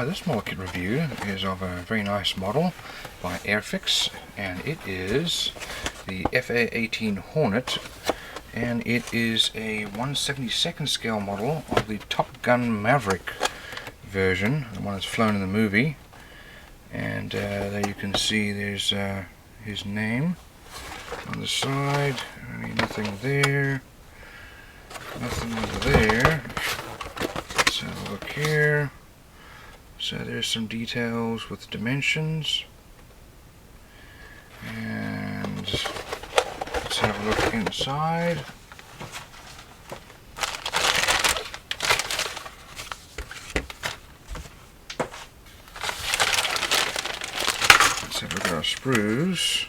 This model kit review is of a very nice model by Airfix, and it is the A-18 Hornet, and it is a 1/72nd scale model of the Top Gun Maverick version, the one that's flown in the movie. And there you can see there's his name on the side. Nothing there, nothing over there. Let's have a look here. So there's some details with dimensions, and let's have a look inside. Let's have a look at our sprues.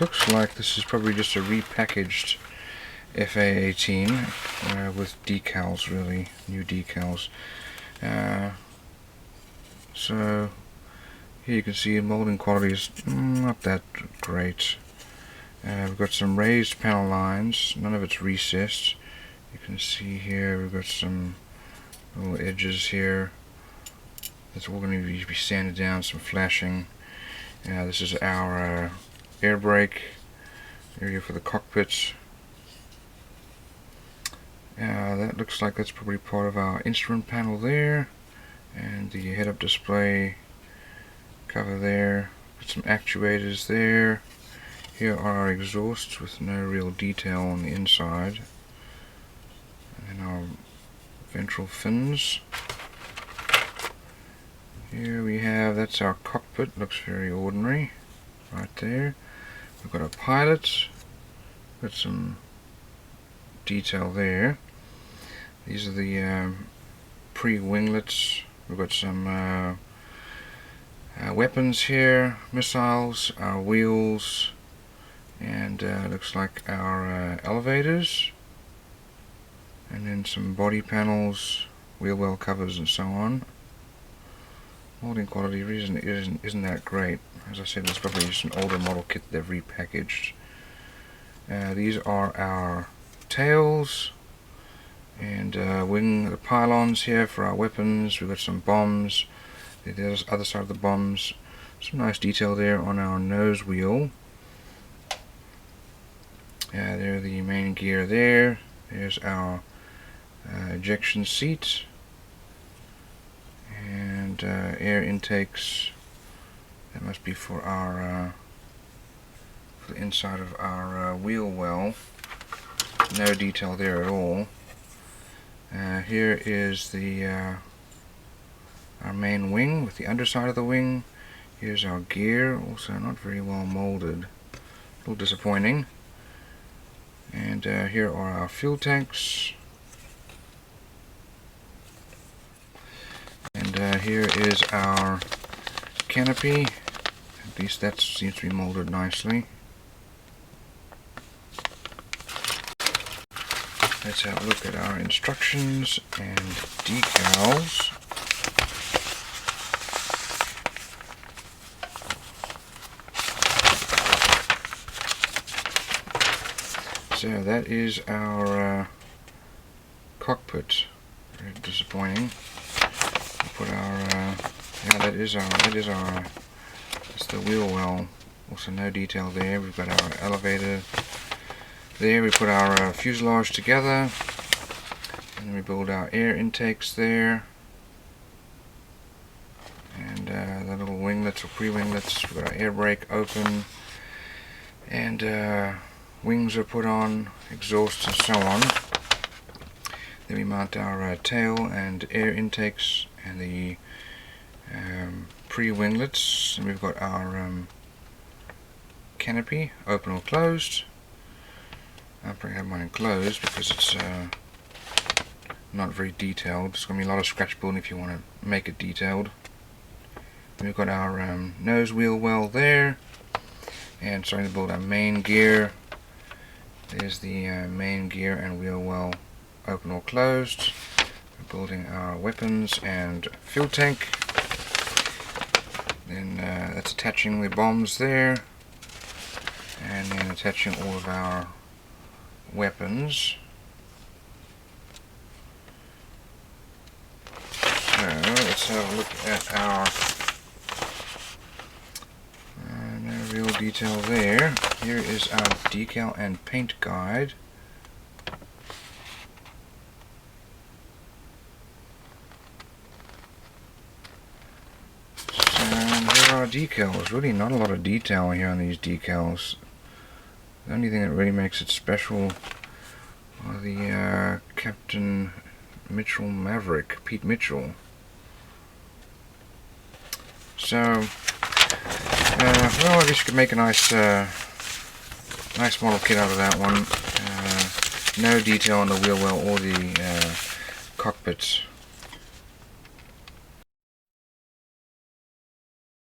Looks like this is probably just a repackaged A-18 with decals, really new decals. So here you can see molding quality is not that great. We've got some raised panel lines, none of it's recessed. You can see here we've got some little edges here. That's all going to be sanded down, some flashing. This is our air brake area for the cockpit. That looks like that's probably part of our instrument panel there, and the head-up display cover there. Got some actuators there. Here are our exhausts with no real detail on the inside, and then our ventral fins. Here we have, that's our cockpit. Looks very ordinary right there. We've got a pilot, got some detail there. These are the pre-winglets. We've got some weapons here, missiles, our wheels, and looks like our elevators, and then some body panels, wheel well covers, and so on. Molding quality isn't that great. As I said, it's probably just an older model kit they've repackaged. These are our tails and wing the pylons here for our weapons. We've got some bombs. There's the other side of the bombs. Some nice detail there on our nose wheel. There's the main gear there. There's our ejection seat. And air intakes. That must be for our for the inside of our wheel well. No detail there at all. Here is the our main wing with the underside of the wing. Here's our gear, also not very well molded. A little disappointing. And here are our fuel tanks. And here is our canopy. At least that seems to be molded nicely. Let's have a look at our instructions and decals. So that is our cockpit. Very disappointing. Put our that's the wheel well. Also no detail there. We've got our elevator there. We put our fuselage together, and then we build our air intakes there, and the little winglets or pre-winglets. We've got our air brake open, and wings are put on, exhausts and so on. Then we mount our tail and air intakes and the pre-winglets, and we've got our canopy, open or closed. I'll probably have mine closed because it's not very detailed. There's going to be a lot of scratch building if you want to make it detailed. Then we've got our nose wheel well there, and starting to build our main gear. There's the main gear and wheel well, open or closed. We're building our weapons and fuel tank. Then that's attaching the bombs there, and then attaching all of our weapons. So let's have a look at our no real detail there. Here is our decal and paint guide. Decals. Really not a lot of detail here on these decals. The only thing that really makes it special are the Captain Mitchell Maverick, Pete Mitchell. So, well, I guess you could make a nice model kit out of that one. No detail on the wheel well or the cockpit